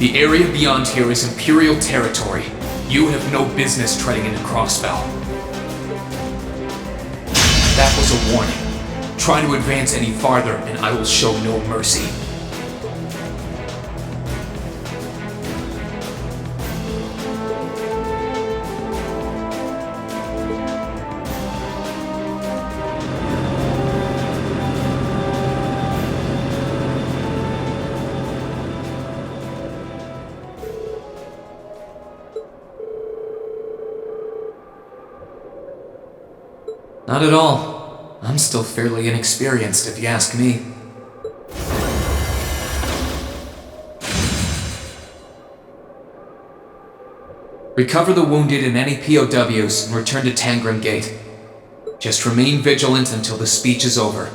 The area beyond here is Imperial territory. You have no business treading into Crossbell. That was a warning. Try to advance any farther, and I will show no mercy. Not at all. I'm still fairly inexperienced, if you ask me. Recover the wounded and any POWs and return to Tangram Gate. Just remain vigilant until the speech is over.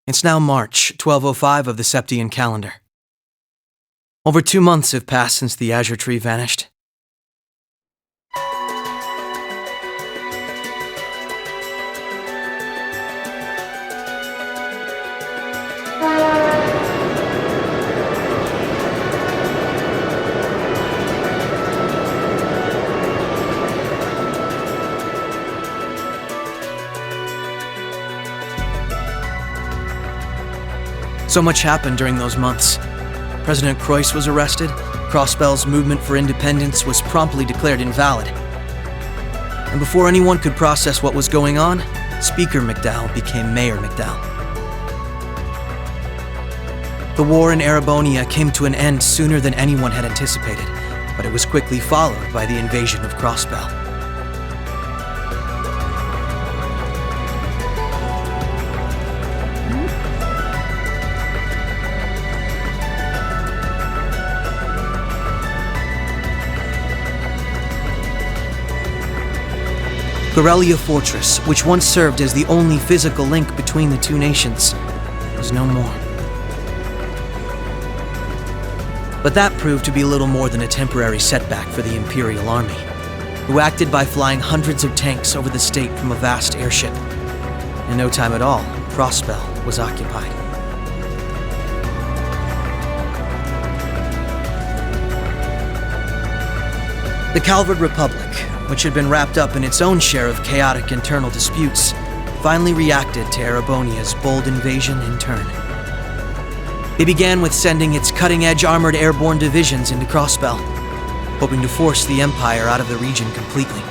It's now March 1205 of the Septian calendar. Over 2 months have passed since the Azure Tree vanished. So much happened during those months. President Croix was arrested, Crossbell's movement for independence was promptly declared invalid. And before anyone could process what was going on, Speaker McDowell became Mayor McDowell. The war in Erebonia came to an end sooner than anyone had anticipated, but it was quickly followed by the invasion of Crossbell. Guerrilla Fortress, which once served as the only physical link between the two nations, was no more. But that proved to be little more than a temporary setback for the Imperial Army, who acted by flying hundreds of tanks over the state from a vast airship. In no time at all, Crossbell was occupied. The Calvard Republic, which had been wrapped up in its own share of chaotic internal disputes, finally reacted to Erebonia's bold invasion in turn. They began with sending its cutting-edge armored airborne divisions into Crossbell, hoping to force the Empire out of the region completely.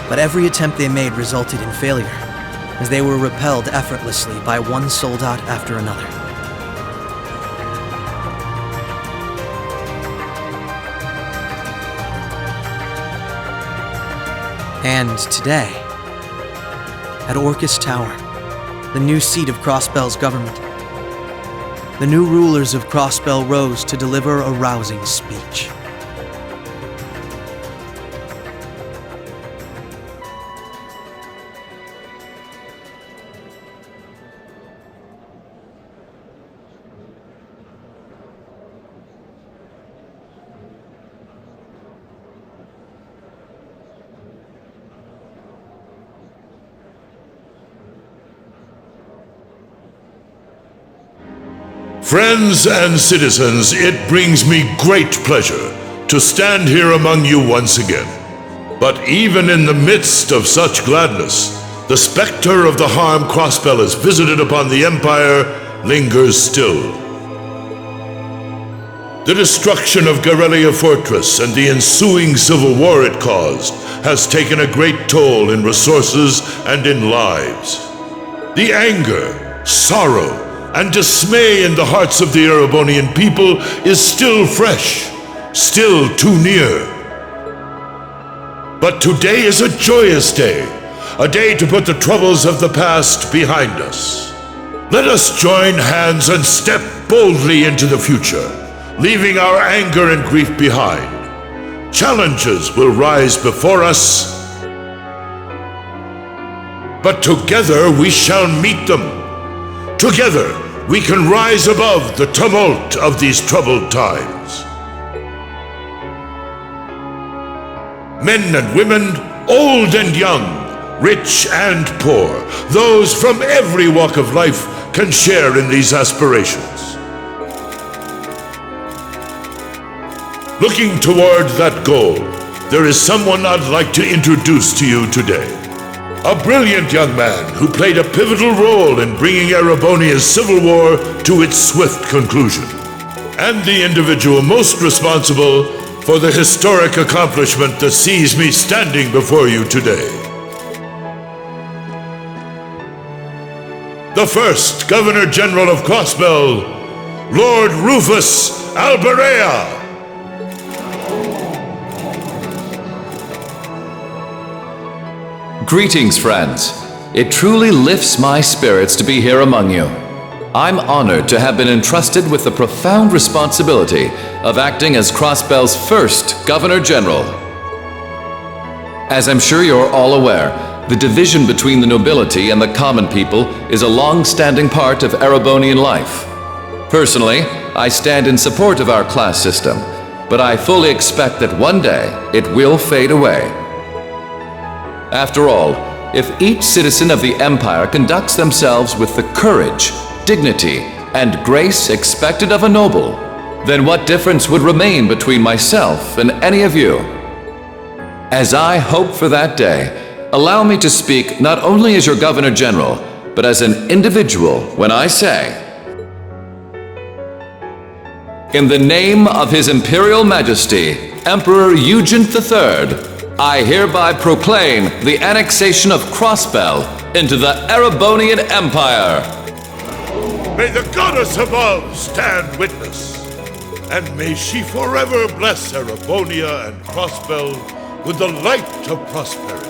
But every attempt they made resulted in failure, as they were repelled effortlessly by one soldat after another. And today, at Orcus Tower, the new seat of Crossbell's government, the new rulers of Crossbell rose to deliver a rousing speech. Friends and citizens, it brings me great pleasure to stand here among you once again. But even in the midst of such gladness, the specter of the harm Crossbell has visited upon the Empire lingers still. The destruction of Guerrilla Fortress and the ensuing civil war it caused has taken a great toll in resources and in lives. The anger, sorrow, and dismay in the hearts of the Erebonian people is still fresh, still too near. But today is a joyous day, a day to put the troubles of the past behind us. Let us join hands and step boldly into the future, leaving our anger and grief behind. Challenges will rise before us, but together we shall meet them. Together we can rise above the tumult of these troubled times. Men and women, old and young, rich and poor, those from every walk of life can share in these aspirations. Looking toward that goal, there is someone I'd like to introduce to you today. A brilliant young man who played a pivotal role in bringing Erebonia's civil war to its swift conclusion, and the individual most responsible for the historic accomplishment that sees me standing before you today. The first Governor General of Crossbell, Lord Rufus Alberea. Greetings, friends. It truly lifts my spirits to be here among you. I'm honored to have been entrusted with the profound responsibility of acting as Crossbell's first Governor General. As I'm sure you're all aware, the division between the nobility and the common people is a long-standing part of Erebonian life. Personally, I stand in support of our class system, but I fully expect that one day it will fade away. After all, if each citizen of the Empire conducts themselves with the courage, dignity, and grace expected of a noble, then what difference would remain between myself and any of you? As I hope for that day, allow me to speak not only as your Governor General, but as an individual when I say, in the name of His Imperial Majesty, Emperor Eugene III, I hereby proclaim the annexation of Crossbell into the Erebonian Empire. May the goddess above stand witness, and may she forever bless Erebonia and Crossbell with the light of prosperity.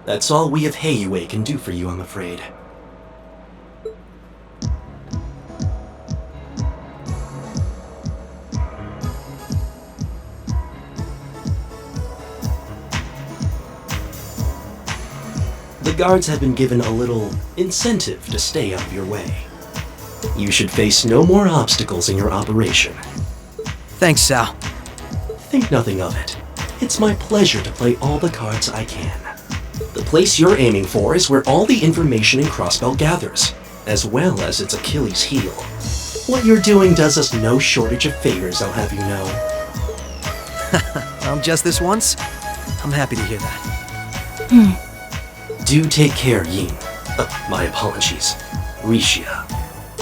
That's all we of Heiue can do for you, I'm afraid. The guards have been given a little incentive to stay out of your way. You should face no more obstacles in your operation. Thanks, Sal. Think nothing of it. It's my pleasure to play all the cards I can. The place you're aiming for is where all the information in Crossbell gathers, as well as its Achilles heel. What you're doing does us no shortage of favors, I'll have you know. Well, just this once? I'm happy to hear that. Do take care, Yin. My apologies. Rishia.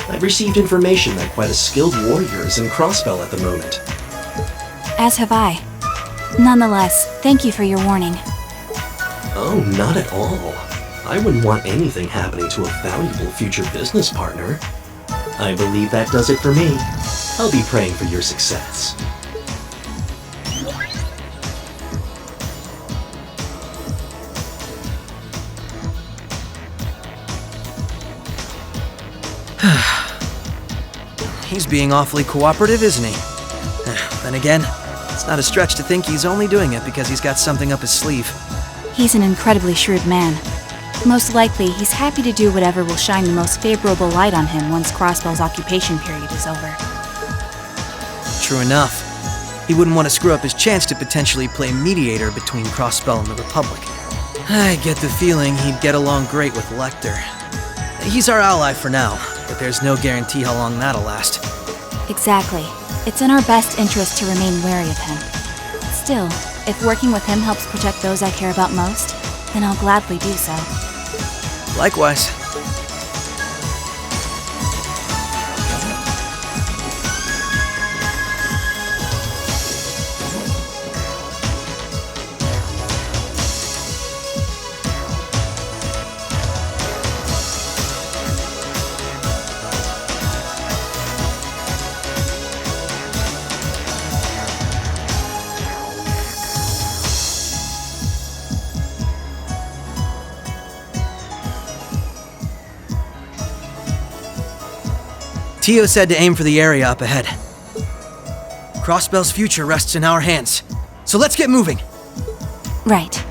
I've received information that quite a skilled warrior is in Crossbell at the moment. As have I. Nonetheless, thank you for your warning. Oh, not at all. I wouldn't want anything happening to a valuable future business partner. I believe that does it for me. I'll be praying for your success. He's being awfully cooperative, isn't he? Then again, it's not a stretch to think he's only doing it because he's got something up his sleeve. He's an incredibly shrewd man. Most likely, he's happy to do whatever will shine the most favorable light on him once Crossbell's occupation period is over. True enough. He wouldn't want to screw up his chance to potentially play mediator between Crossbell and the Republic. I get the feeling he'd get along great with Lecter. He's our ally for now, but there's no guarantee how long that'll last. Exactly. It's in our best interest to remain wary of him. Still, if working with him helps protect those I care about most, then I'll gladly do so. Likewise. Tio said to aim for the area up ahead. Crossbell's future rests in our hands, so let's get moving. Right.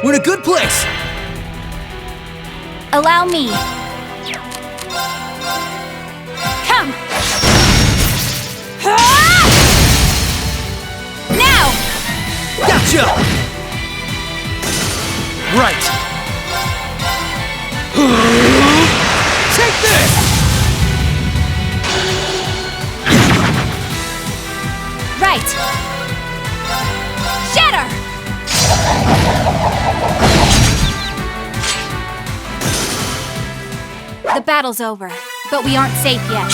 We're in a good place! Allow me. Come! Now! Gotcha! Right! Take this! Right! Shadow! The battle's over, but we aren't safe yet.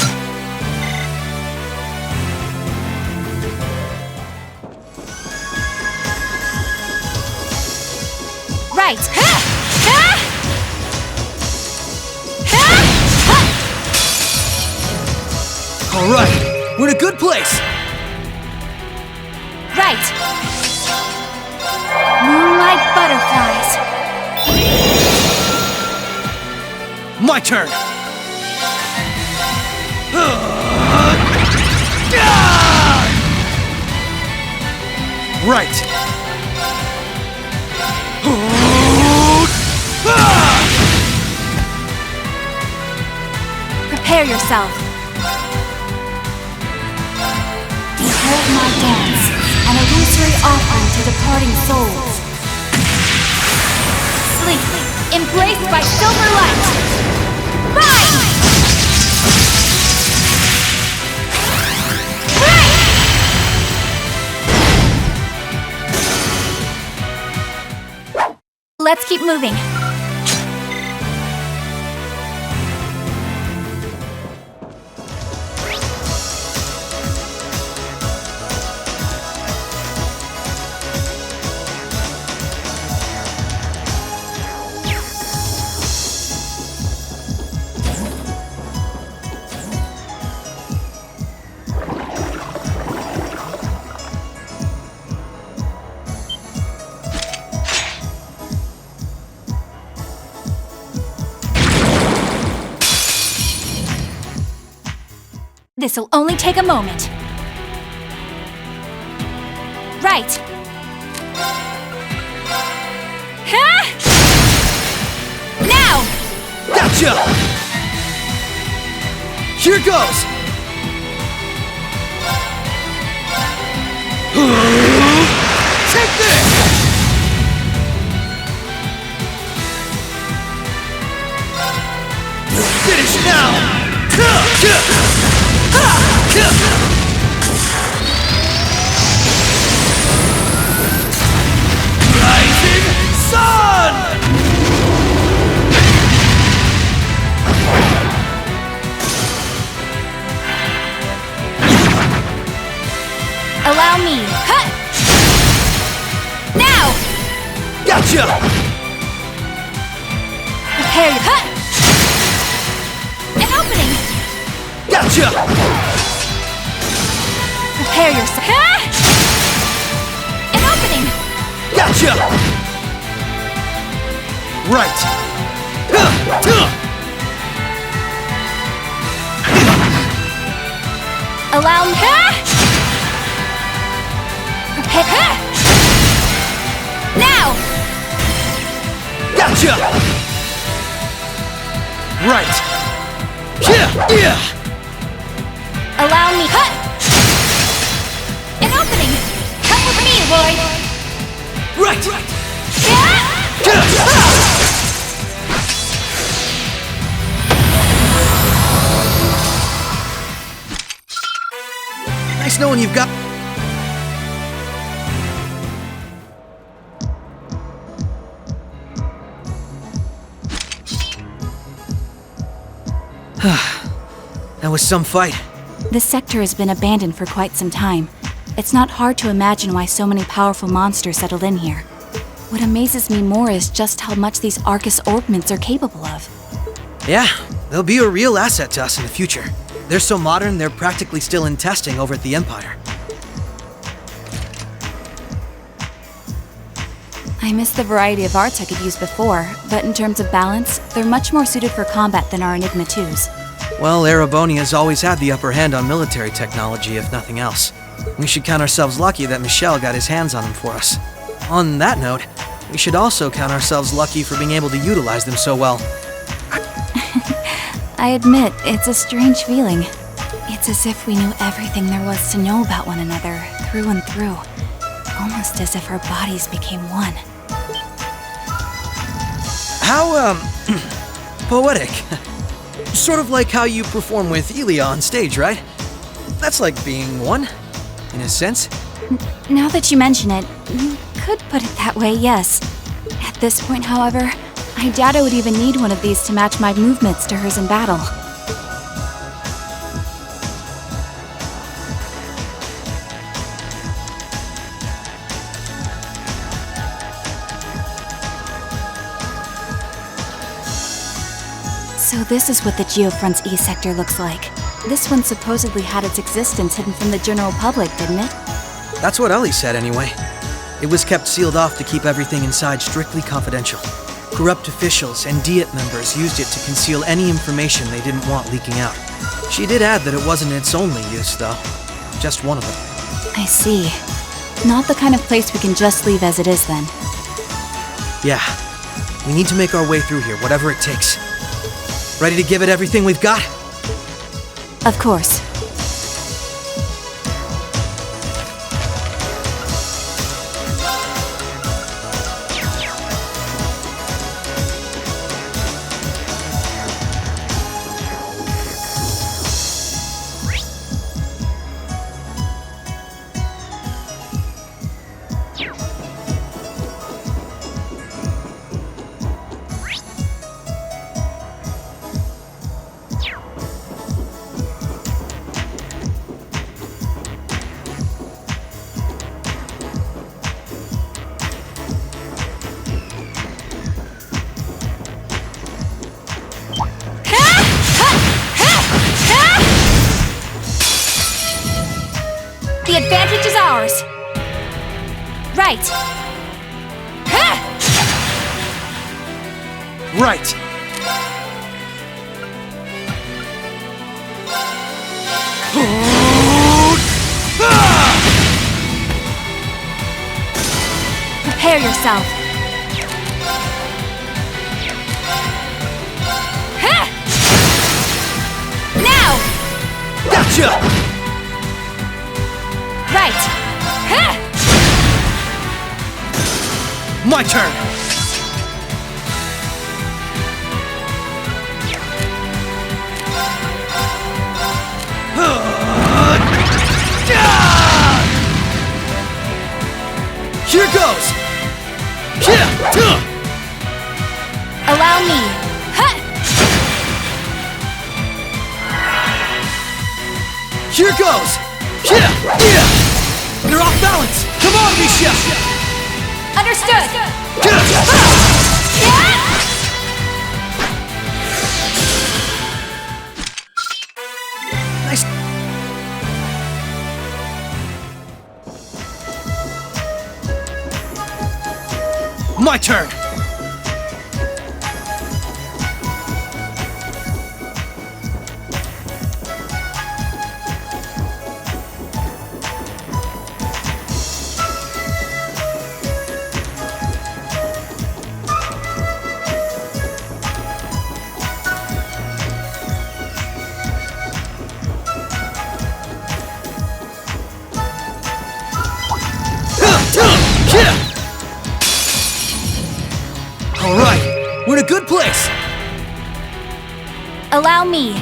Right! Alright, we're in a good place! Right! Moonlight butterflies. My turn! Right! Prepare yourself. Behold my dance, an illusory offering to departing souls. Sleep, embraced by silver light. Rise! Let's keep moving. This'll only take a moment. Right. Huh? Now! Gotcha! Here goes! Take this! Finish now! Rising sun! Allow me. Huh! Now! Gotcha! Prepare. Huh! An opening! Gotcha! Prepare yourself. Huh! An opening! Gotcha! Right! Allow me. Huh! Prepare. Huh! Now! Gotcha! Right! Yeah! Allow me. Huh! An opening! Come with me, Lloyd! Right! Nice knowing you've got... That was some fight. This sector has been abandoned for quite some time. It's not hard to imagine why so many powerful monsters settled in here. What amazes me more is just how much these Arcus orbments are capable of. Yeah, they'll be a real asset to us in the future. They're so modern, they're practically still in testing over at the Empire. I miss the variety of arts I could use before, but in terms of balance, they're much more suited for combat than our Enigma 2s. Well, Erebonia's always had the upper hand on military technology, if nothing else. We should count ourselves lucky that Michel got his hands on them for us. On that note, we should also count ourselves lucky for being able to utilize them so well. I admit, it's a strange feeling. It's as if we knew everything there was to know about one another, through and through. Almost as if our bodies became one. How, poetic. Sort of like how you perform with Elia on stage, right? That's like being one, in a sense. Now that you mention it, you could put it that way, yes. At this point, however, I doubt I would even need one of these to match my movements to hers in battle. So this is what the Geofront's E sector looks like. This one supposedly had its existence hidden from the general public, didn't it? That's what Ellie said anyway. It was kept sealed off to keep everything inside strictly confidential. Corrupt officials and Diet members used it to conceal any information they didn't want leaking out. She did add that it wasn't its only use, though. Just one of them. I see. Not the kind of place we can just leave as it is, then. Yeah. We need to make our way through here, whatever it takes. Ready to give it everything we've got? Of course. The advantage is ours! Right! Right! Prepare yourself! Now! Gotcha! Right! My turn! Here goes! Allow me! Here goes! You're off balance! Come on, Misha! Understood! Nice. My turn! All right, we're in a good place. Allow me!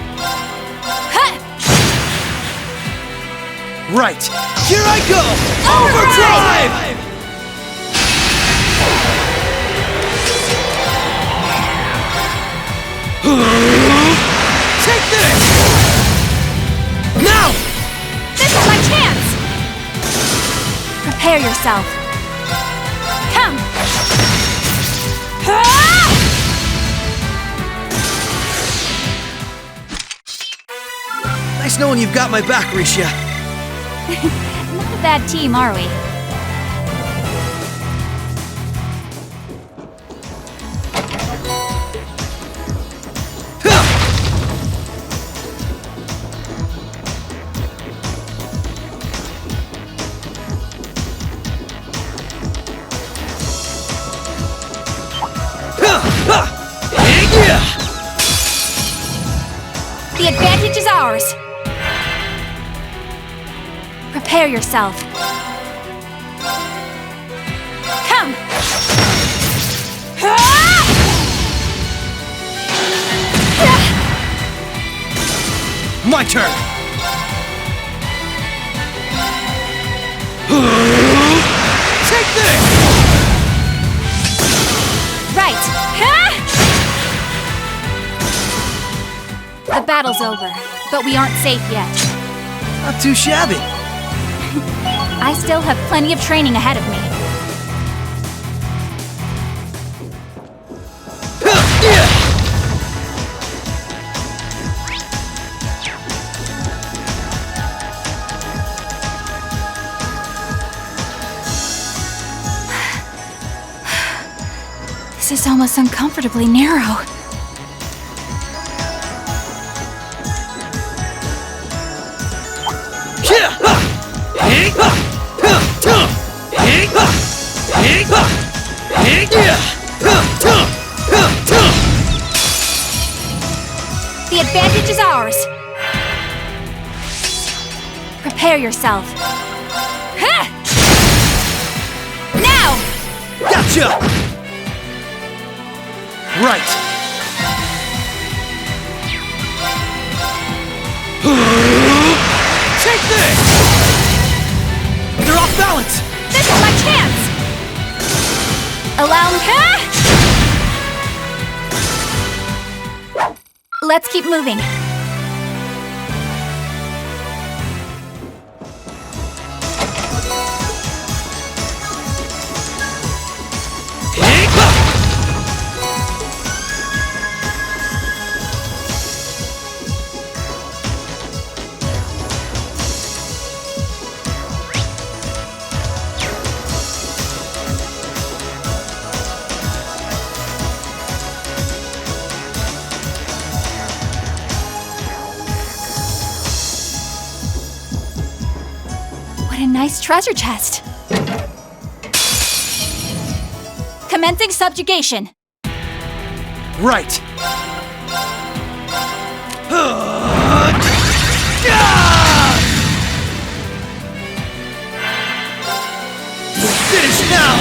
Right, here I go! Overdrive! Take this! Now! This is my chance! Prepare yourself. Come! Nice knowing you've got my back, Risha. Not a bad team, are we? The advantage is ours. Prepare yourself. Come! My turn! Take this! Right! The battle's over, but we aren't safe yet. Not too shabby. I still have plenty of training ahead of me. This is almost uncomfortably narrow. The advantage is ours. Prepare yourself. Now! Gotcha! Right. Take this! They're off balance! This is my chance! Allow me. Let's keep moving. What a nice treasure chest. Commencing subjugation. Right. Finish now!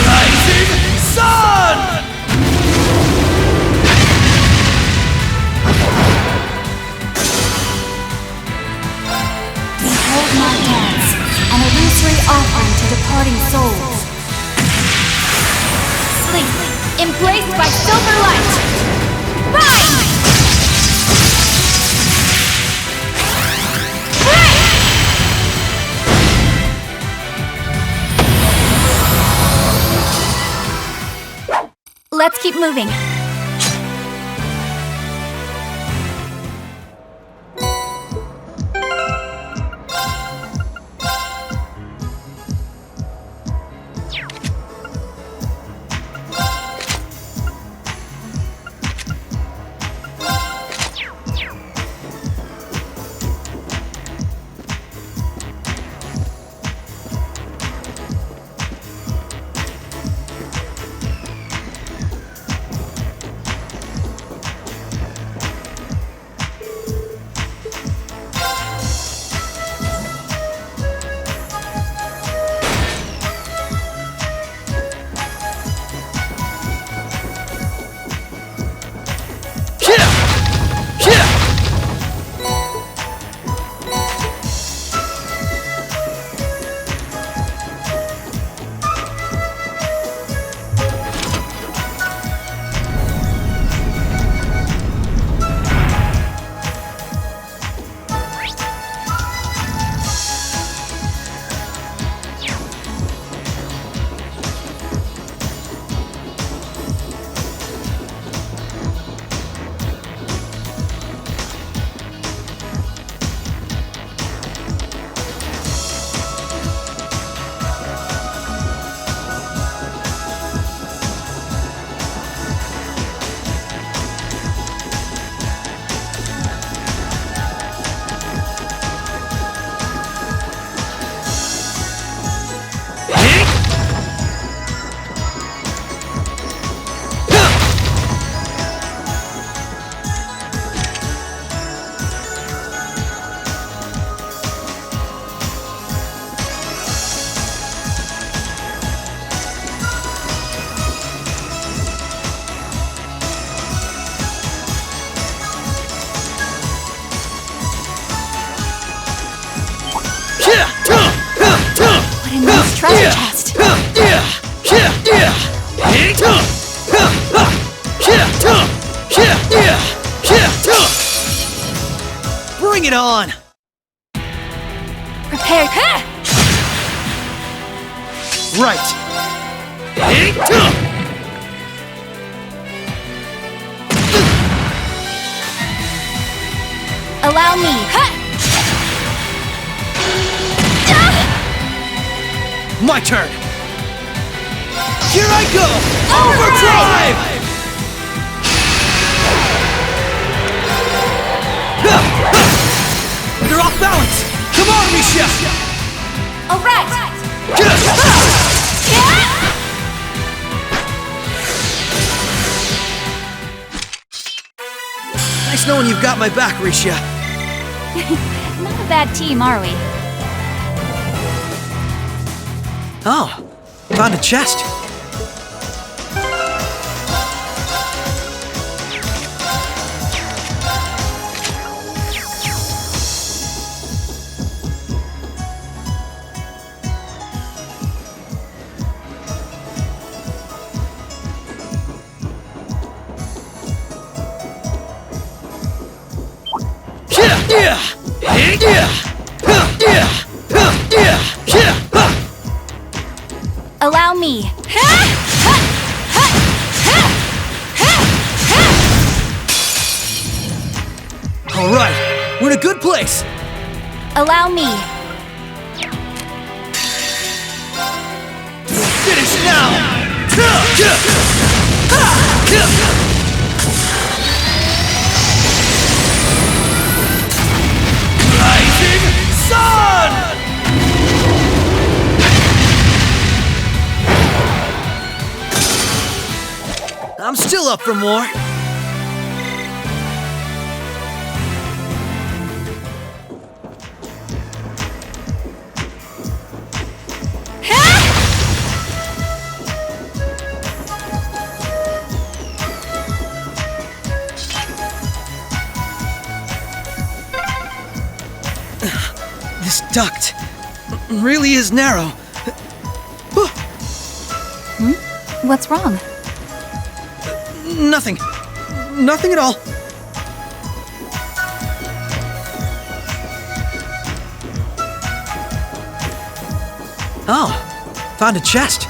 Rising sun! Behold my hands, an illusory offering to departing souls. Sleep, embraced by silver light. Rise! Let's keep moving. What a nice treasure chest. it on! Prepare. Right. Allow me. My turn. Here I go! Overdrive! You're off balance! Come on, Risha! Alright. Nice knowing you've got my back, Risha. Not a bad team, are we? Oh, found a chest. Allow me. All right, we're in a good place. Allow me. Finish now. Rising sun. I'm still up for more. This duct really is narrow. What's wrong? Nothing. Nothing at all. Oh, found a chest.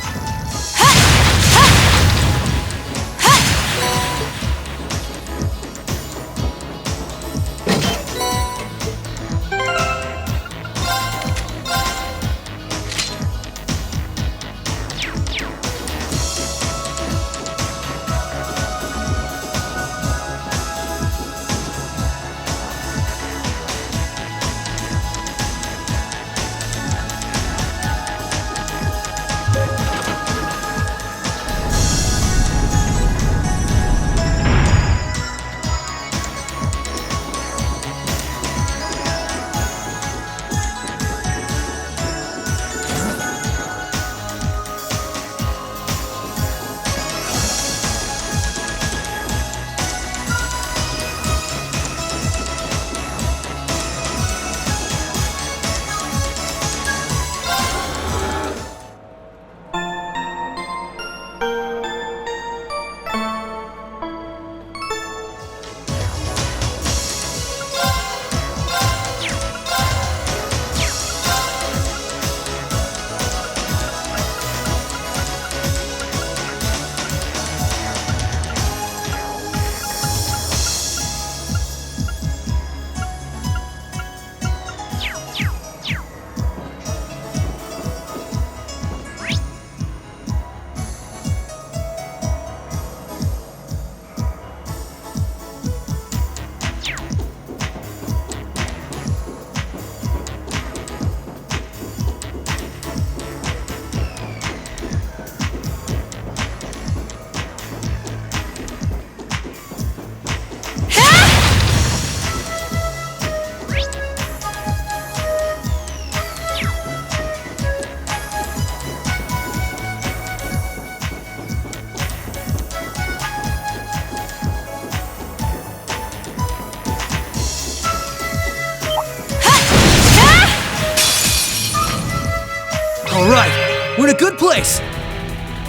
All right, we're in a good place.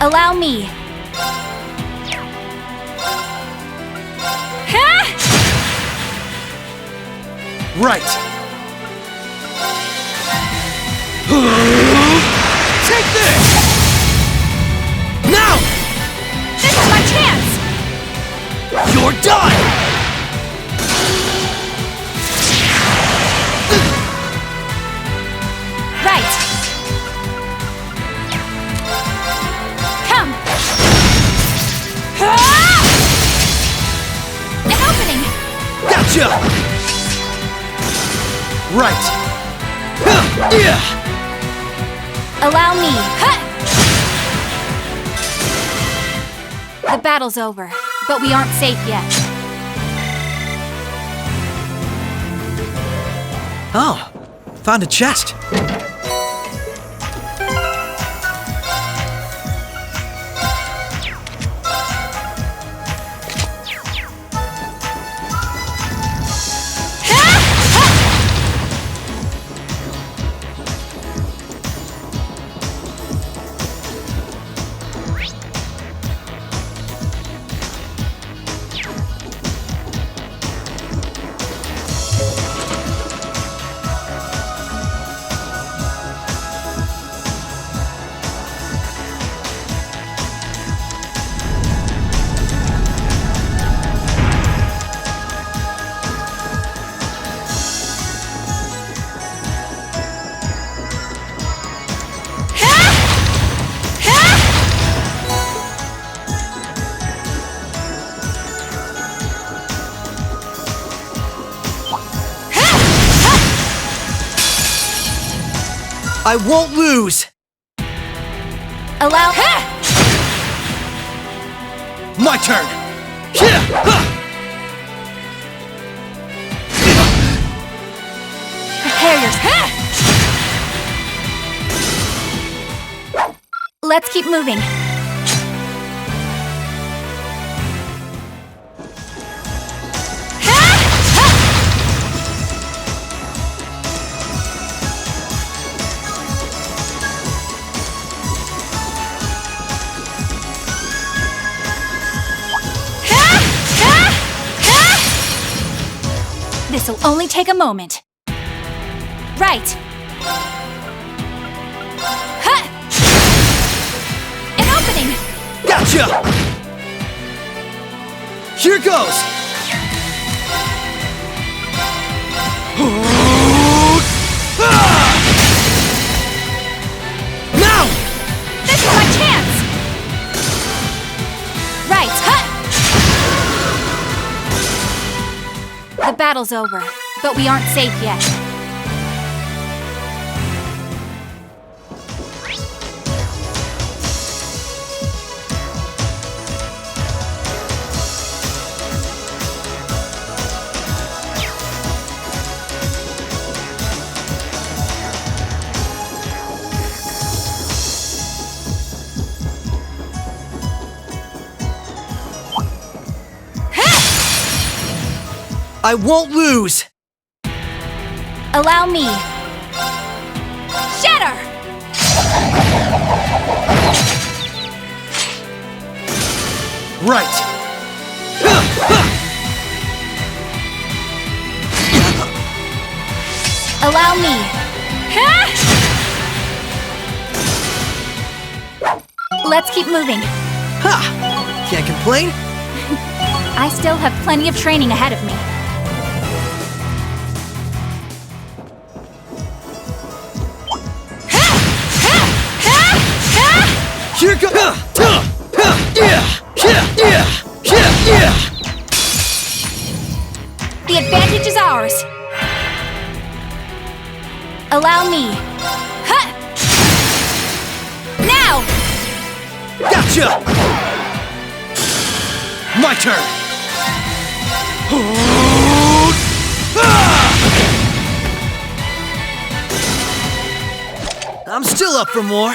Allow me. Right. Take this! Now! This is my chance! You're done! Right. Come! Ah! An opening! Gotcha! Right. Yeah. Allow me. Huh! The battle's over, but we aren't safe yet. Oh, found a chest. I won't lose! Allow. My turn! Prepare yourself. Let's keep moving. This'll only take a moment. Right. Huh! An opening! Gotcha! Here goes! Now! This is my chance! Right, huh! The battle's over, but we aren't safe yet. I won't lose! Allow me. Shatter! Right. Allow me. Let's keep moving. Ha! Can't complain? I still have plenty of training ahead of me. Here goes! The advantage is ours. Allow me. Huh! Now! Gotcha! My turn! I'm still up for more.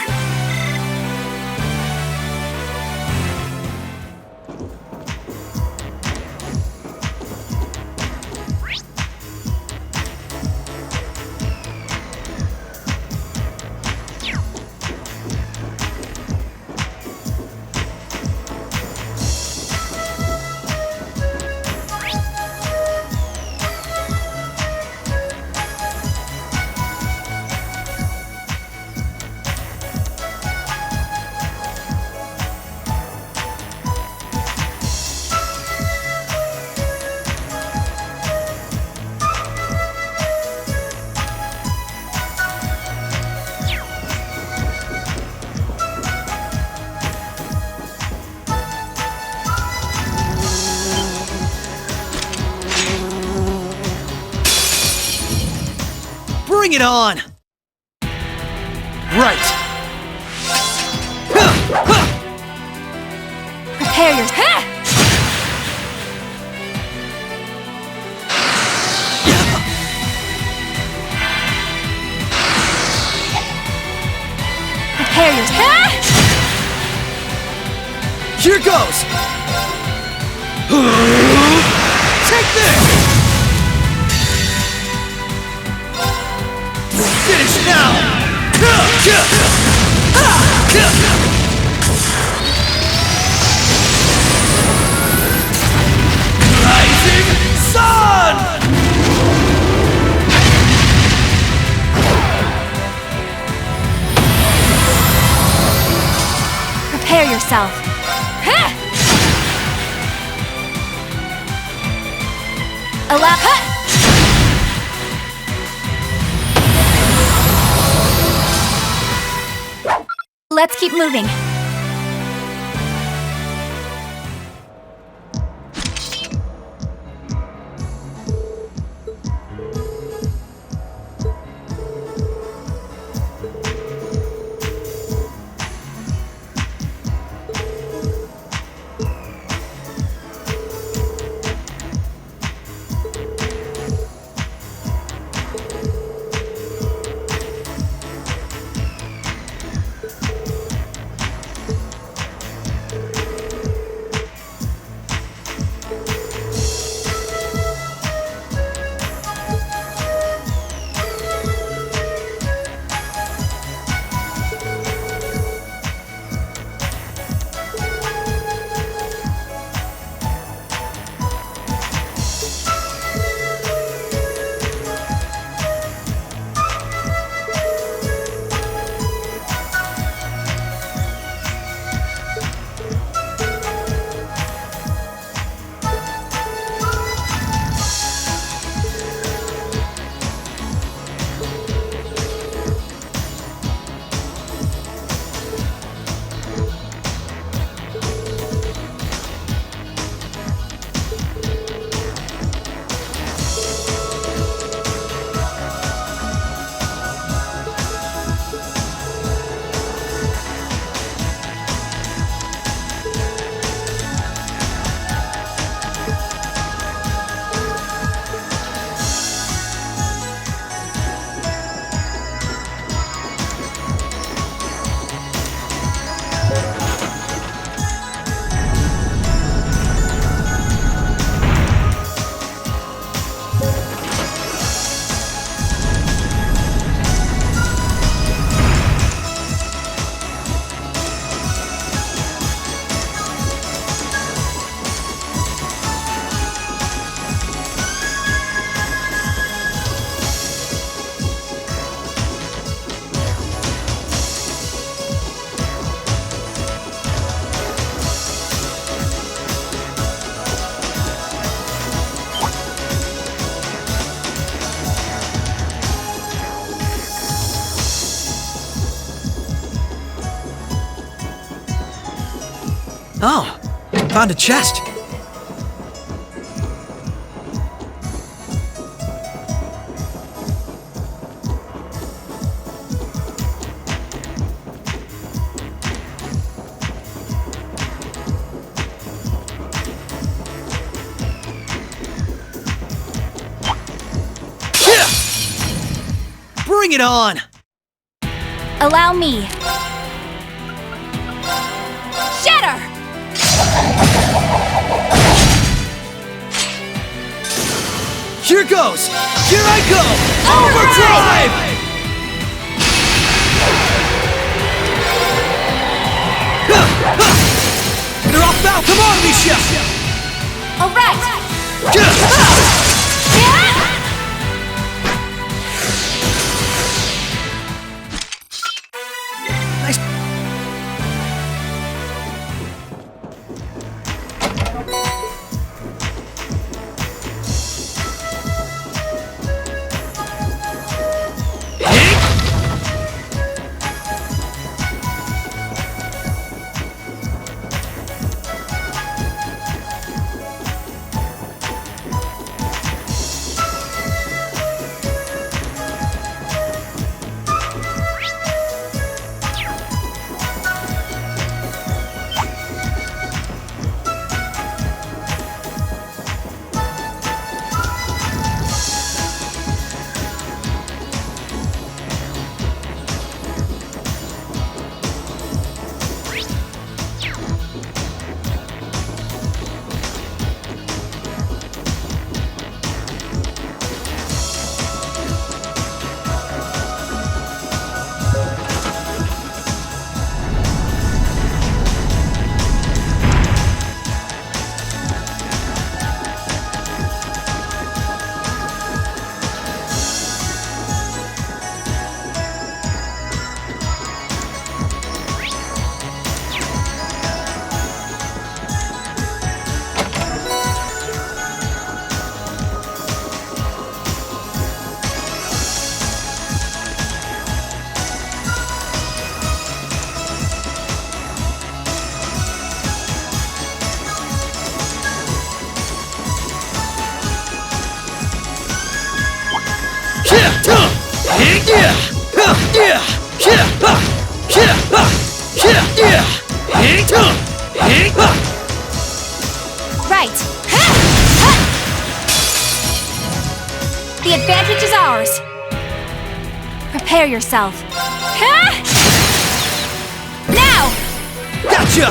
Bring it on! Right! Prepare your... Prepare your... Here goes! Take this! Finish now! Rising Sun! Prepare yourself. Allow... Let's keep moving. Oh, found a chest. Bring it on! Allow me. Shatter! Here goes! Here I go! Overdrive! They're off now! Come on, Misha! All right! Nice. Right. The advantage is ours. Prepare yourself. Now! Gotcha!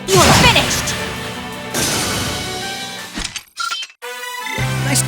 You're finished! Nice.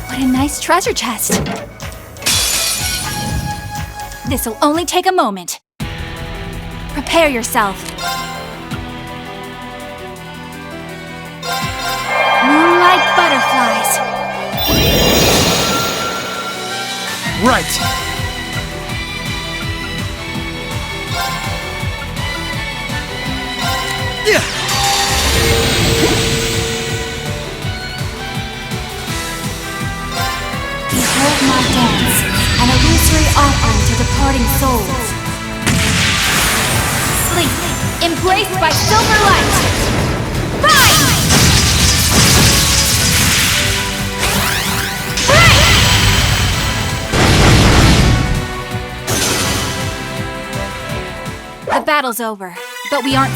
What a nice treasure chest. This'll only take a moment. Prepare yourself. Moonlight butterflies. Right. Yeah. Behold my dance, an illusory offering to departing souls. Sleep, embraced by silver light. Rise! The battle's over, but we aren't.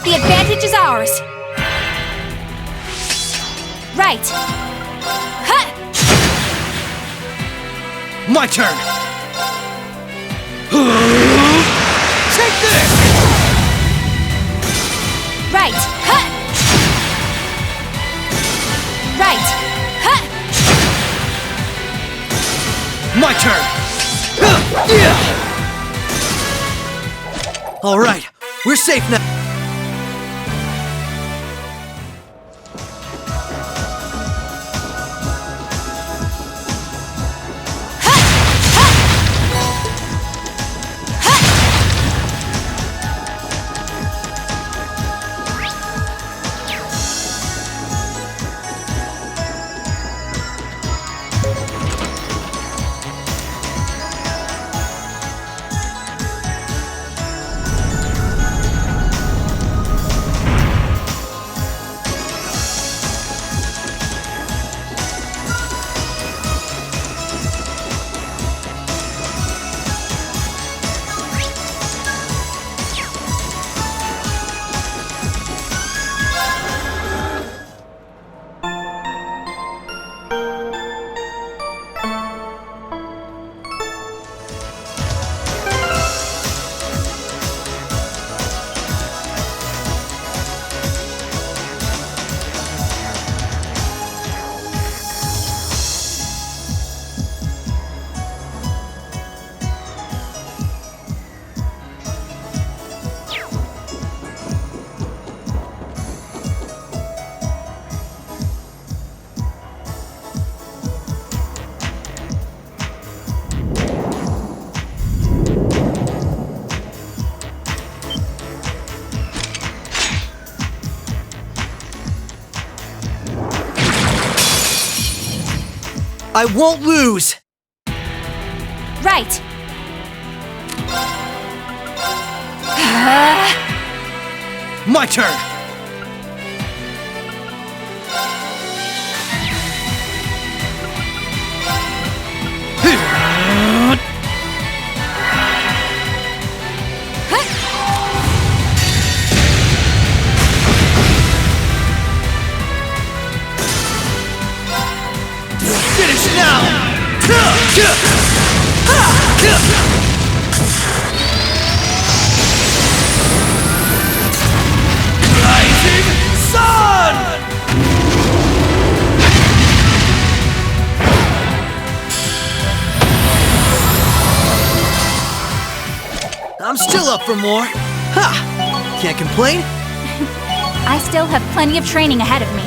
The advantage is ours. Right. Huh. My turn. Take this. Right. Huh. Right. Huh. My turn. All right, we're safe now. I won't lose! Right. My turn! Finish now! Rising Sun! I'm still up for more. Ha! Can't complain. I still have plenty of training ahead of me.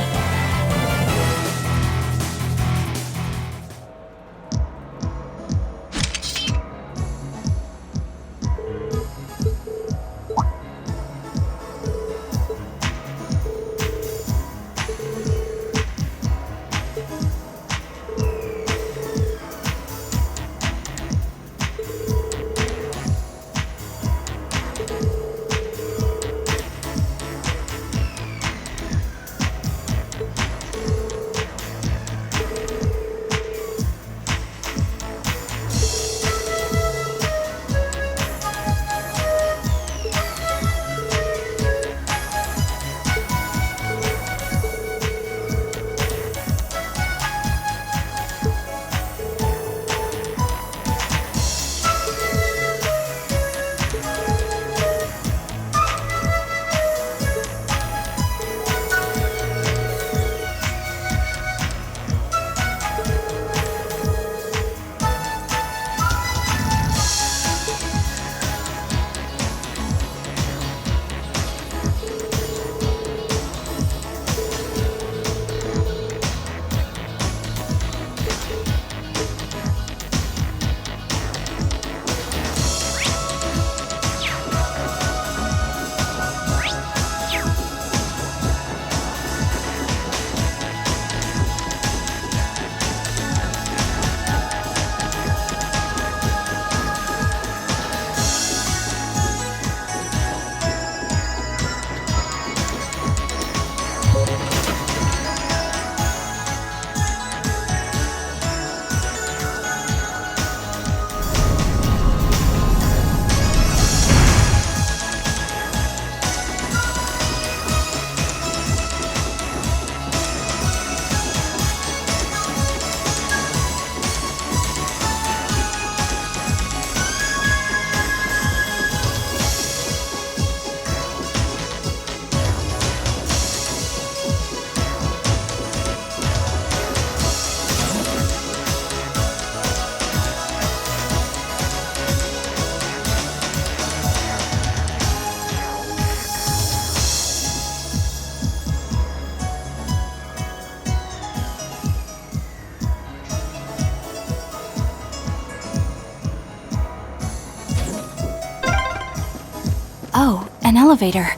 Oh, an elevator.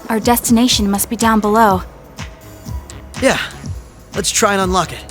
Our destination must be down below. Yeah, let's try and unlock it.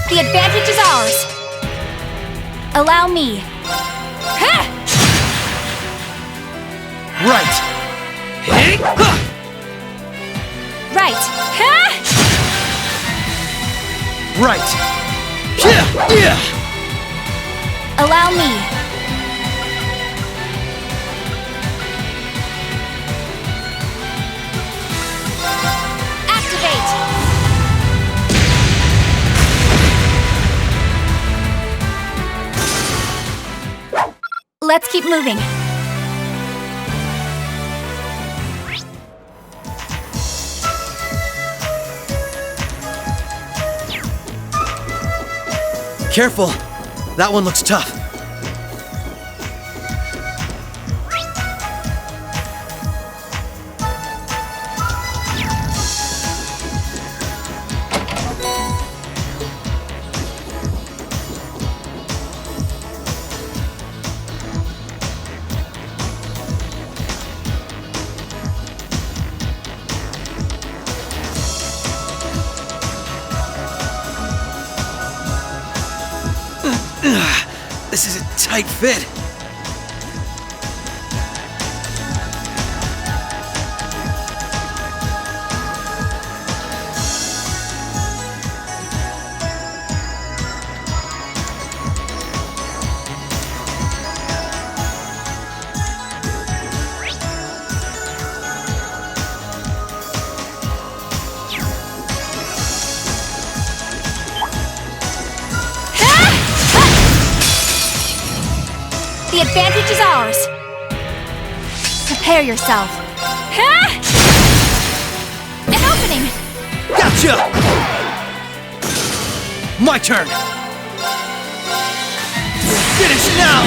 The advantage is ours. Allow me. Right. Right. Right. Allow me. Activate. Let's keep moving. Careful. That one looks tough. This is a tight fit. The advantage is ours. Prepare yourself. An opening! Gotcha! My turn! Finish now!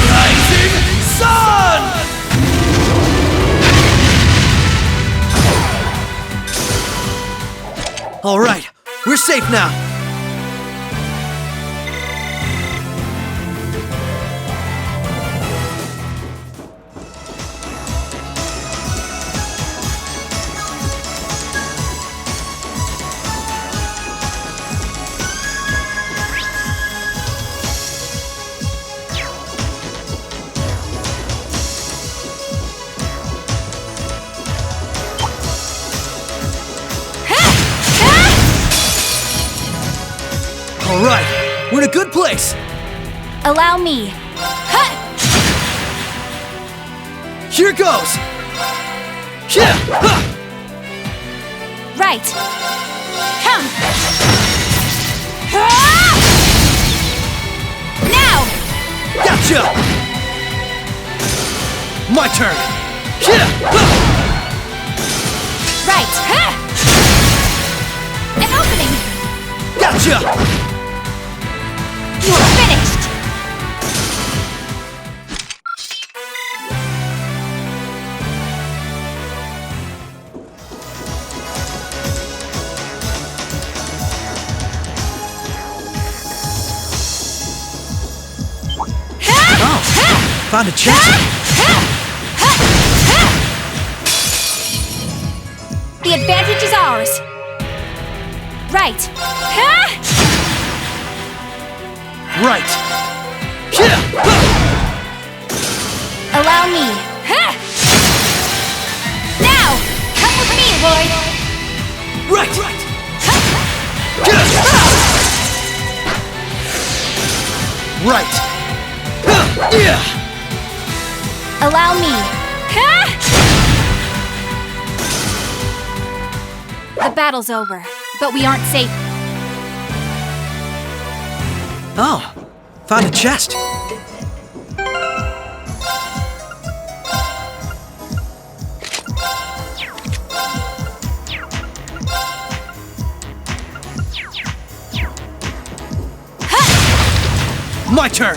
Rising Sun! All right, we're safe now. All right, we're in a good place. Allow me. Here goes. Right. Come. Now. Gotcha. My turn. Right. An opening. Gotcha. Finished. Oh, found a chest. The advantage is ours. Right. Right. Allow me. Now, come with me, Lloyd. Right. Right. Allow me. The battle's over, but we aren't safe. Oh, found a chest. My turn.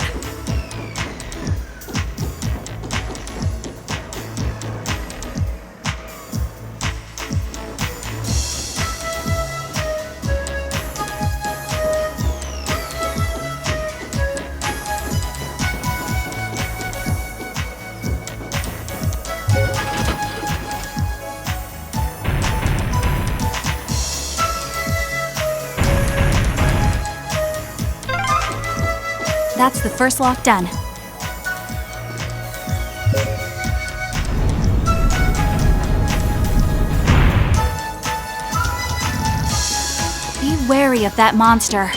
That's the first lock done. Be wary of that monster.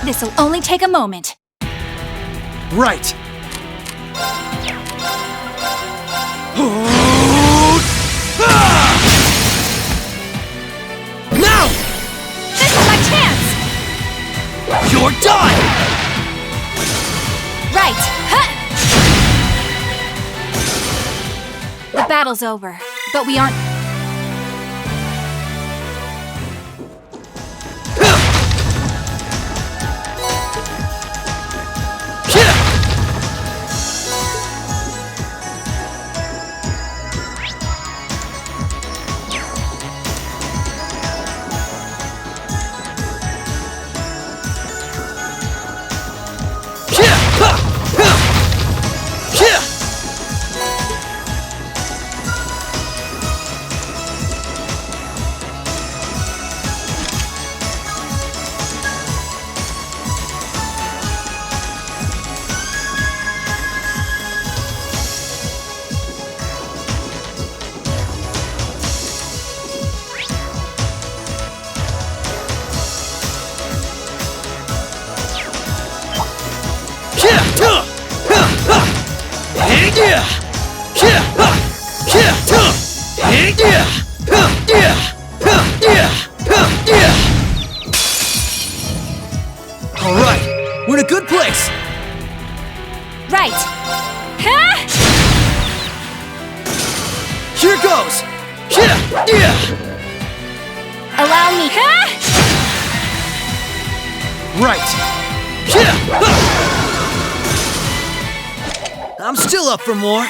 This'll only take a moment. Right. Now! This is my chance! You're done! Right! The battle's over, but we aren't... Right. I'm still up for more.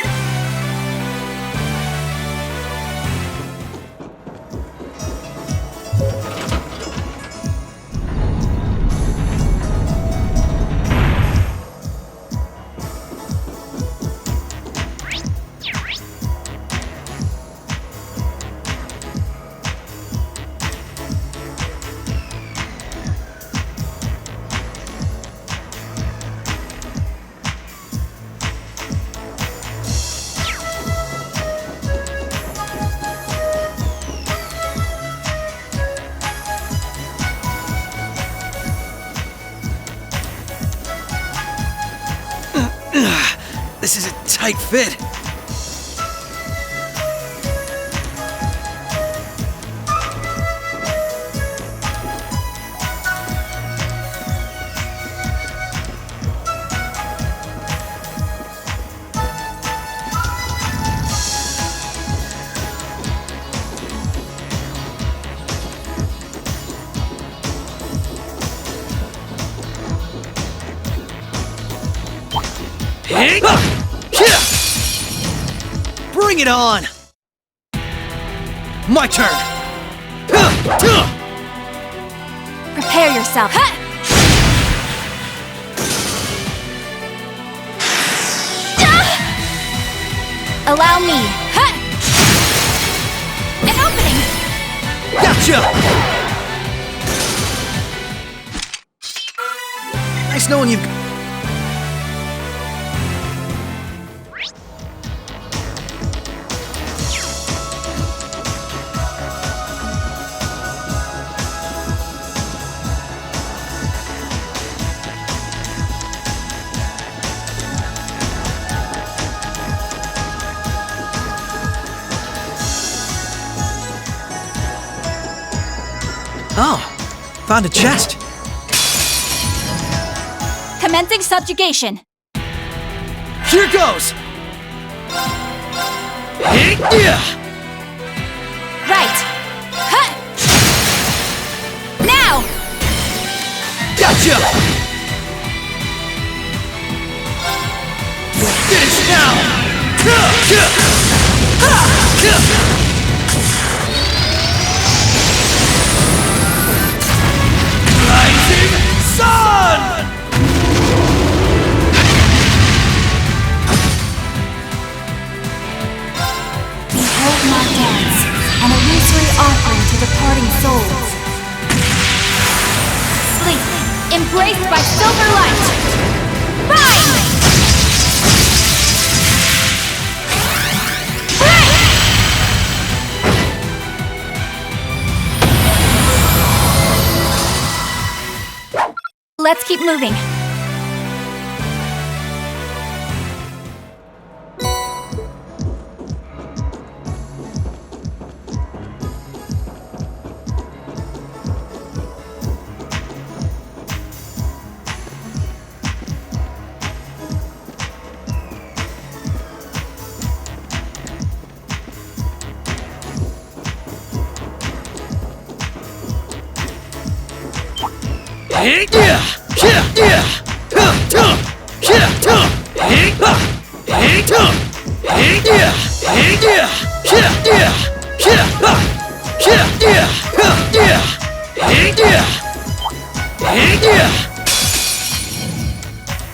This is a tight fit. Bring it on! My turn! Prepare yourself. Allow me. An opening! Gotcha! Nice knowing you've... Oh, found a chest. Commencing subjugation. Here goes! Right. Now! Gotcha! Finish now! Rising sun! Behold my dance, an illusory offering to departing souls. Sleep, embraced by silver light. Rise! Let's keep moving.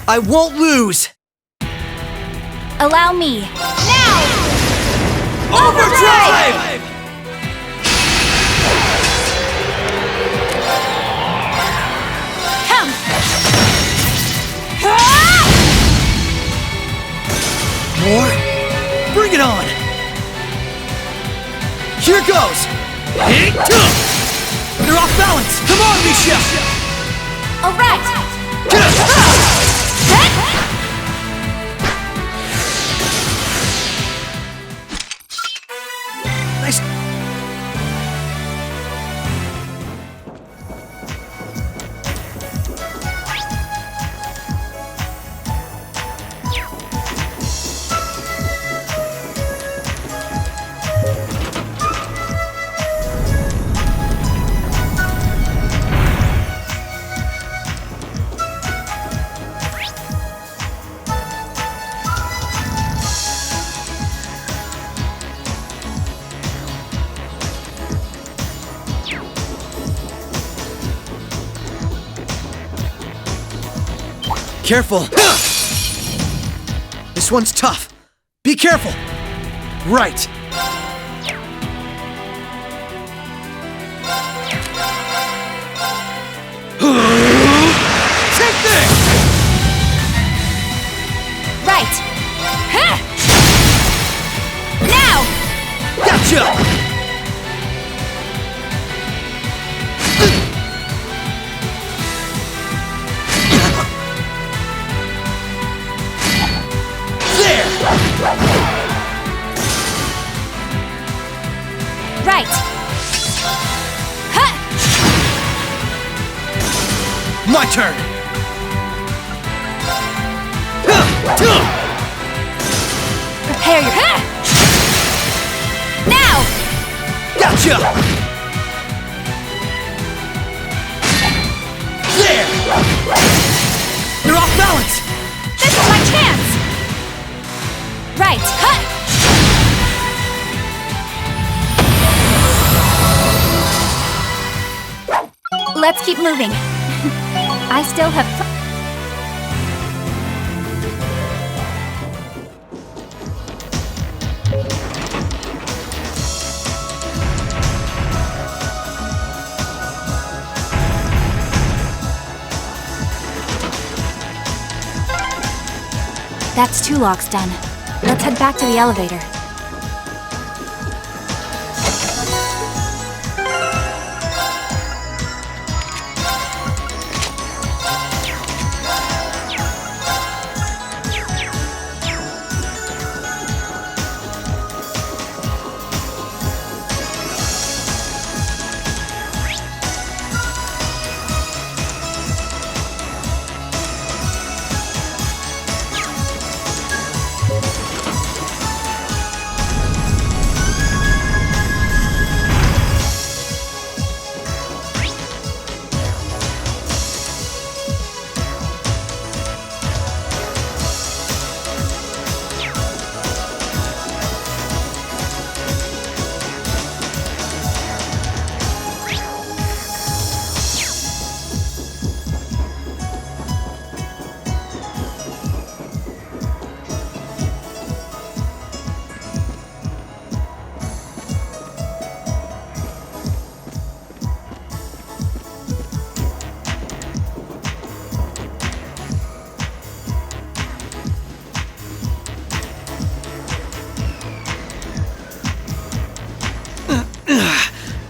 I won't lose! Allow me. Now! Overdrive! Come! More? Bring it on! Here goes! You're off balance! Come on, Misha! All right! Nice. Careful. This one's tough. Be careful. Right. Take this! Right. Huh. Now! Gotcha! Right. Huh. My turn. Prepare your... Huh. Now! Gotcha! There! You're off balance! This is my chance! Right. Huh. Let's keep moving. I still have... That's 2 locks done. Let's head back to the elevator.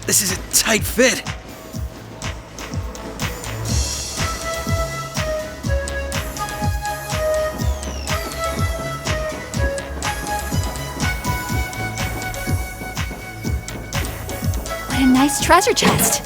This is a tight fit. What a nice treasure chest.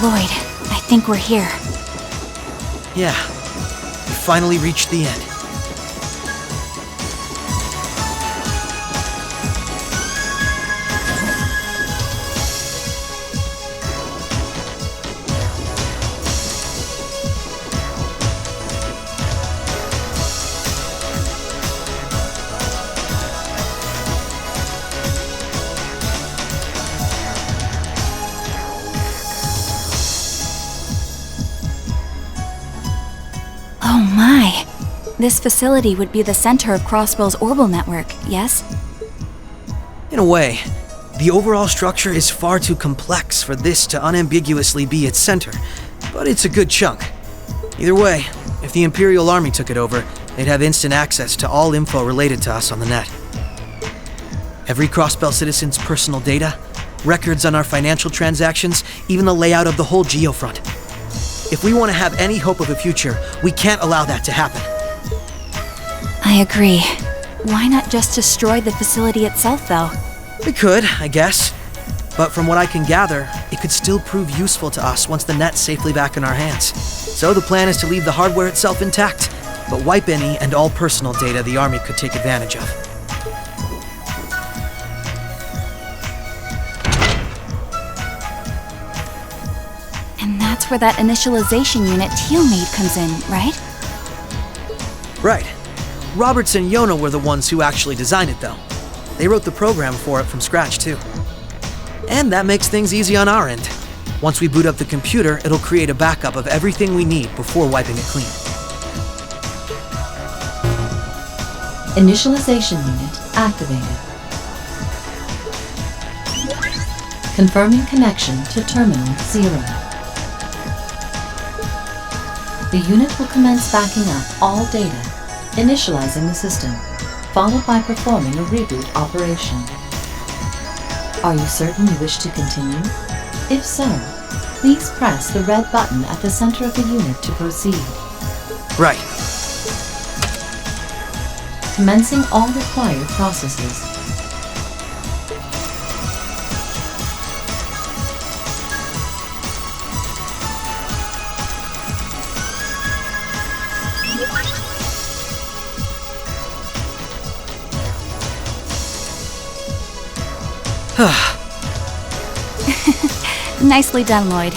Lloyd, I think we're here. Yeah, we finally reached the end. Oh my! This facility would be the center of Crossbell's orbital network, yes? In a way, the overall structure is far too complex for this to unambiguously be its center, but it's a good chunk. Either way, if the Imperial Army took it over, they'd have instant access to all info related to us on the net. Every Crossbell citizen's personal data, records on our financial transactions, even the layout of the whole geofront. If we want to have any hope of a future, we can't allow that to happen. I agree. Why not just destroy the facility itself, though? We could, I guess. But from what I can gather, it could still prove useful to us once the net's safely back in our hands. So the plan is to leave the hardware itself intact, but wipe any and all personal data the Army could take advantage of. And that's where that initialization unit Teal made comes in, right? Right. Roberts and Yona were the ones who actually designed it, though. They wrote the program for it from scratch, too. And that makes things easy on our end. Once we boot up the computer, it'll create a backup of everything we need before wiping it clean. Initialization unit activated. Confirming connection to Terminal 0. The unit will commence backing up all data, initializing the system, followed by performing a reboot operation. Are you certain you wish to continue? If so, please press the red button at the center of the unit to proceed. Right. Commencing all required processes. Nicely done, Lloyd.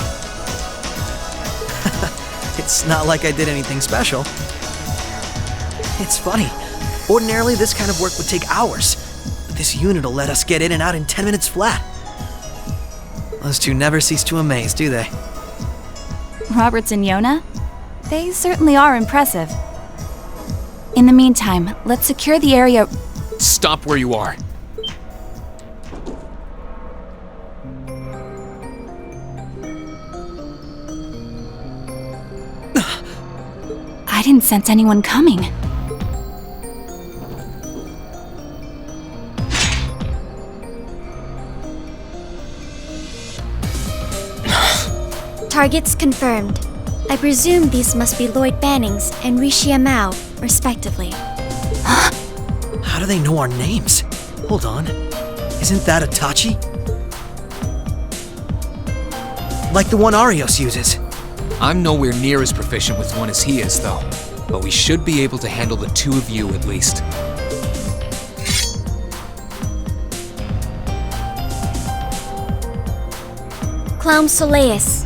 It's not like I did anything special. It's funny. Ordinarily, this kind of work would take hours, but this unit will let us get in and out in 10 minutes flat. Those two never cease to amaze, do they? Roberts and Yona? They certainly are impressive. In the meantime, let's secure the area. Stop where you are. I didn't sense anyone coming. Targets confirmed. I presume these must be Lloyd Bannings and Rishia Mao, respectively. How do they know our names? Hold on. Isn't that Itachi? Like the one Arios uses. I'm nowhere near as proficient with one as he is, though. But we should be able to handle the two of you at least. Clown Soleus.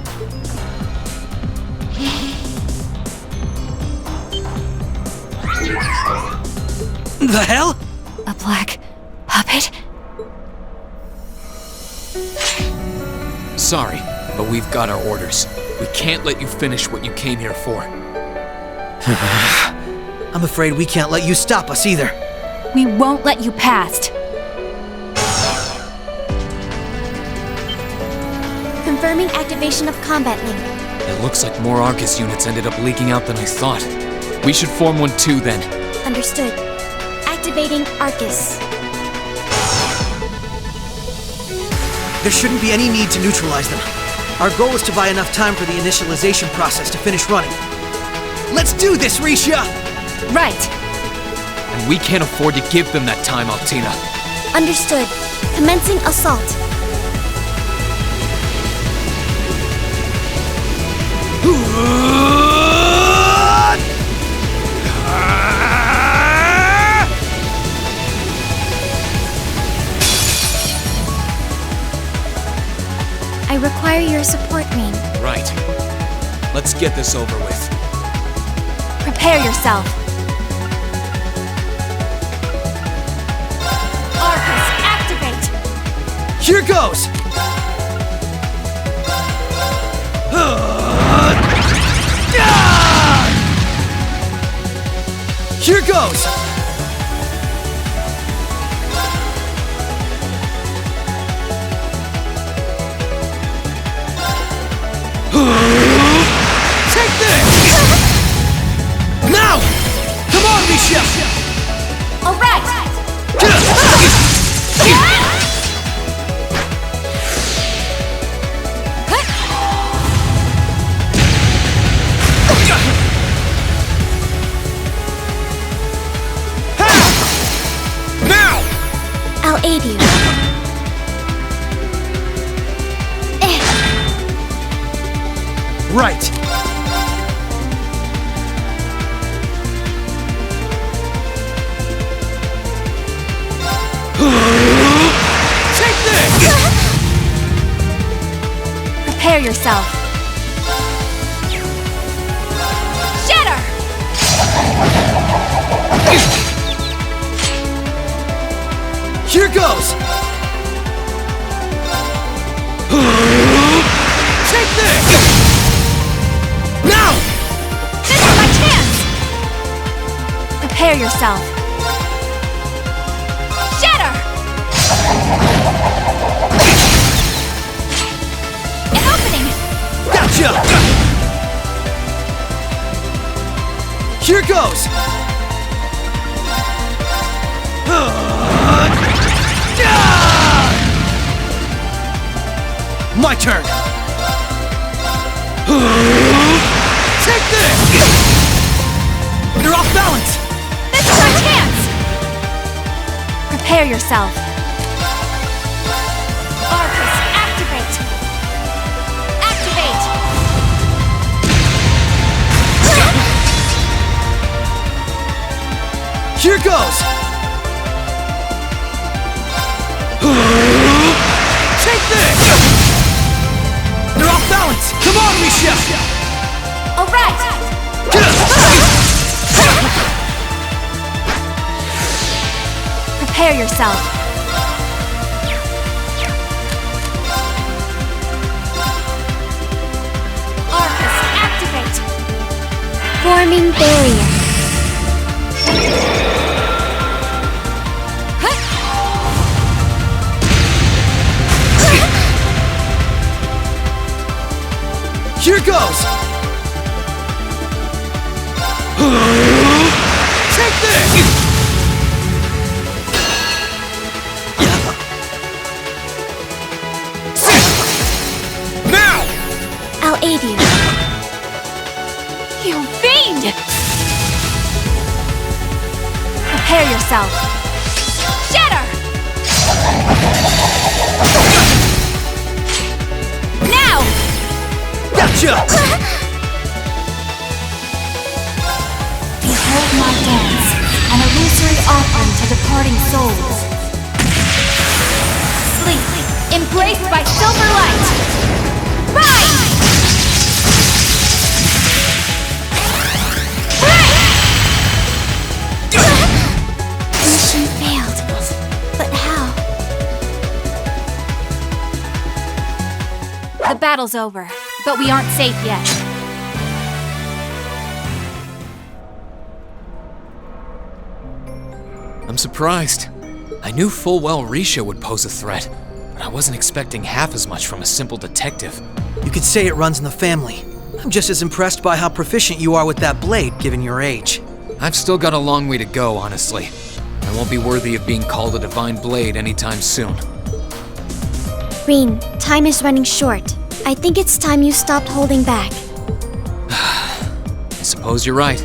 The hell? A black puppet? Sorry, but we've got our orders. We can't let you finish what you came here for. I'm afraid we can't let you stop us either. We won't let you past. Confirming activation of combat link. It looks like more Arcus units ended up leaking out than I thought. We should form one too, then. Understood. Activating Arcus. There shouldn't be any need to neutralize them. Our goal is to buy enough time for the initialization process to finish running. Let's do this, Risha! Right. And we can't afford to give them that time, Altina. Understood. Commencing assault. I require your support, Rin. Right. Let's get this over with. Prepare yourself. Arcus, activate! Here goes! Here goes! Take this! Now! Come on, Misha! All right! Now! I'll aid you. Right. Take this! Prepare yourself. Shatter! Here goes! Take this! Now! This is my chance! Prepare yourself. Shatter! An opening! Gotcha! Here goes! My turn! Take this! You're off balance! This is my chance! Prepare yourself. Arcus, activate! Activate! Here goes! Take this! You're off balance! Come on, Misha! All right! Prepare yourself. Arcus, activate! Forming barrier. Here goes! Take this! Now! I'll aid you. You fiend! Prepare yourself. Shatter! Now! Gotcha! Behold my dance, an illusory offering to departing souls. Sleep, embraced by silver light. Rise! Mission failed. But how? The battle's over, but we aren't safe yet. I'm surprised. I knew full well Risha would pose a threat, but I wasn't expecting half as much from a simple detective. You could say it runs in the family. I'm just as impressed by how proficient you are with that blade, given your age. I've still got a long way to go, honestly. I won't be worthy of being called a divine blade anytime soon. Rin, time is running short. I think it's time you stopped holding back. I suppose you're right.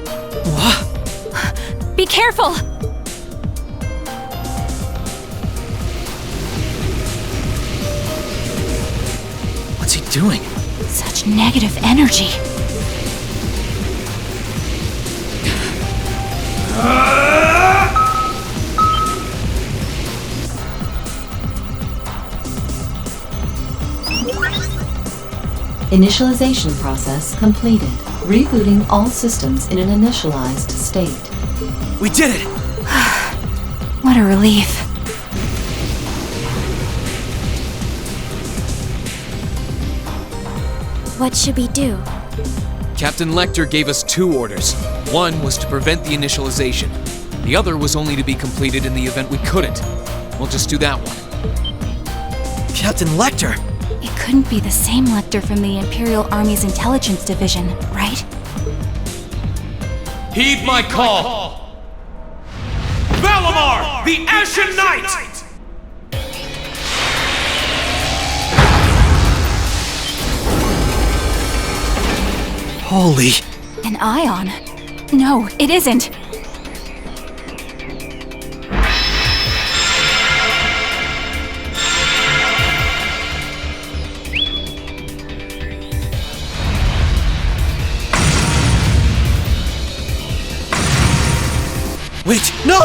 What? Be careful! What's he doing? Such negative energy. Initialization process completed. Rebooting all systems in an initialized state. We did it! What a relief. What should we do? Captain Lecter gave us 2 orders. One was to prevent the initialization. The other was only to be completed in the event we couldn't. We'll just do that one. Captain Lecter! It couldn't be the same Lecter from the Imperial Army's Intelligence Division, right? Heed my call! Valamar, the Ashen Knight! Holy... An ion? No, it isn't. Wait, no!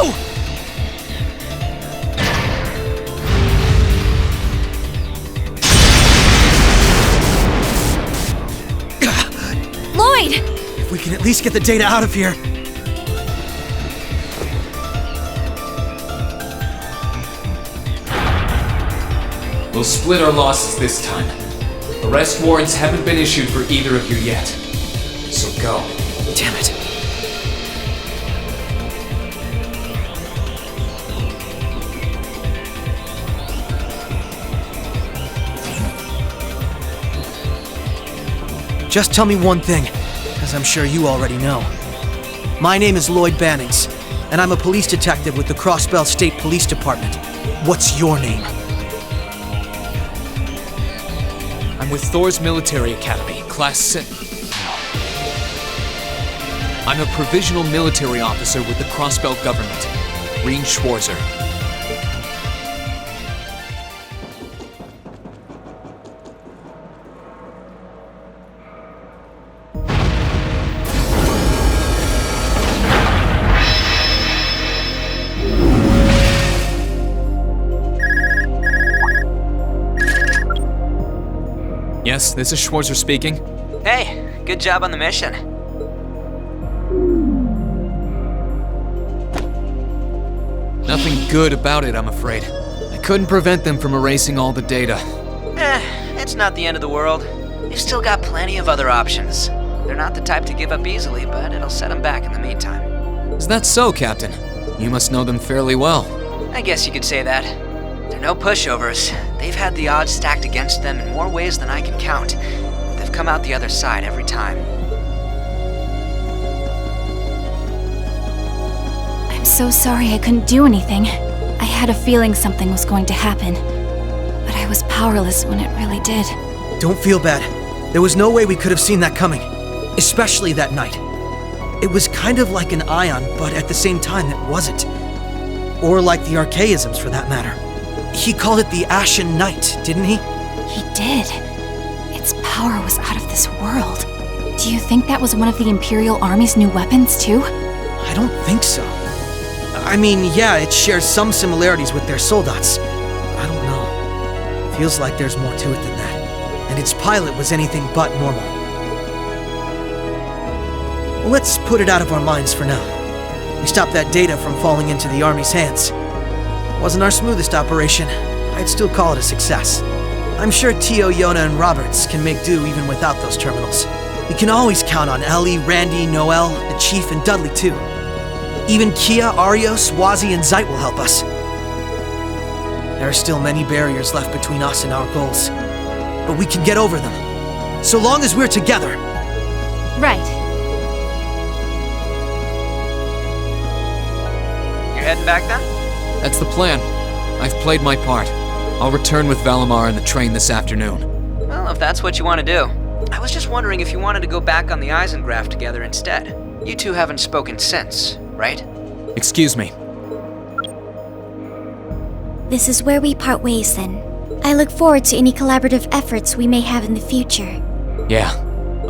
Lloyd! If we can at least get the data out of here. We'll split our losses this time. Arrest warrants haven't been issued for either of you yet. So go. Damn it. Just tell me one thing, as I'm sure you already know. My name is Lloyd Bannings, and I'm a police detective with the Crossbell State Police Department. What's your name? I'm with Thor's Military Academy, Class 6. I'm a provisional military officer with the Crossbell government, Reen Schwarzer. Yes, this is Schwarzer speaking. Hey, good job on the mission. Nothing good about it, I'm afraid. I couldn't prevent them from erasing all the data. It's not the end of the world. They've still got plenty of other options. They're not the type to give up easily, but it'll set them back in the meantime. Is that so, Captain? You must know them fairly well. I guess you could say that. They're no pushovers. They've had the odds stacked against them in more ways than I can count, but they've come out the other side every time. I'm so sorry I couldn't do anything. I had a feeling something was going to happen, but I was powerless when it really did. Don't feel bad. There was no way we could have seen that coming, especially that night. It was kind of like an ion, but at the same time it wasn't. Or like the archaisms, for that matter. He called it the Ashen Knight, didn't he? He did. Its power was out of this world. Do you think that was one of the Imperial Army's new weapons, too? I don't think so. I mean, yeah, it shares some similarities with their soldats. I don't know. Feels like there's more to it than that. And its pilot was anything but normal. Well, let's put it out of our minds for now. We stopped that data from falling into the Army's hands. Wasn't our smoothest operation. I'd still call it a success. I'm sure Tio, Yona, and Roberts can make do even without those terminals. We can always count on Ellie, Randy, Noel, the Chief, and Dudley too. Even Kia, Arios, Wazi, and Zeit will help us. There are still many barriers left between us and our goals, but we can get over them, so long as we're together. Right. You're heading back then? That's the plan. I've played my part. I'll return with Valamar and the train this afternoon. Well, if that's what you want to do. I was just wondering if you wanted to go back on the Eisengraph together instead. You two haven't spoken since, right? Excuse me. This is where we part ways then. I look forward to any collaborative efforts we may have in the future. Yeah.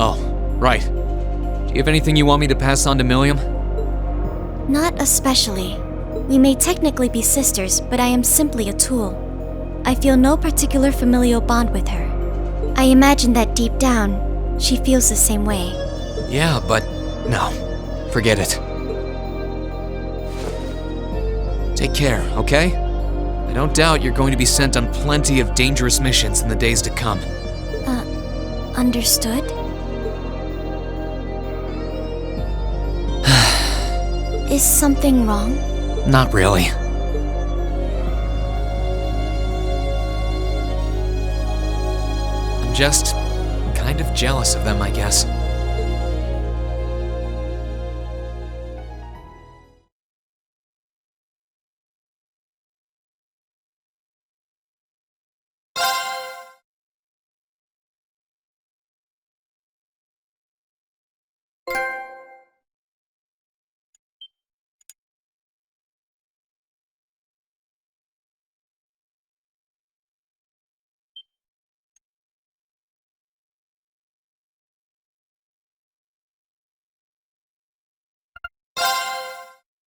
Oh, right. Do you have anything you want me to pass on to Milliam? Not especially. We may technically be sisters, but I am simply a tool. I feel no particular familial bond with her. I imagine that deep down, she feels the same way. Yeah, but no. Forget it. Take care, okay? I don't doubt you're going to be sent on plenty of dangerous missions in the days to come. Understood? Is something wrong? Not really. I'm just kind of jealous of them, I guess.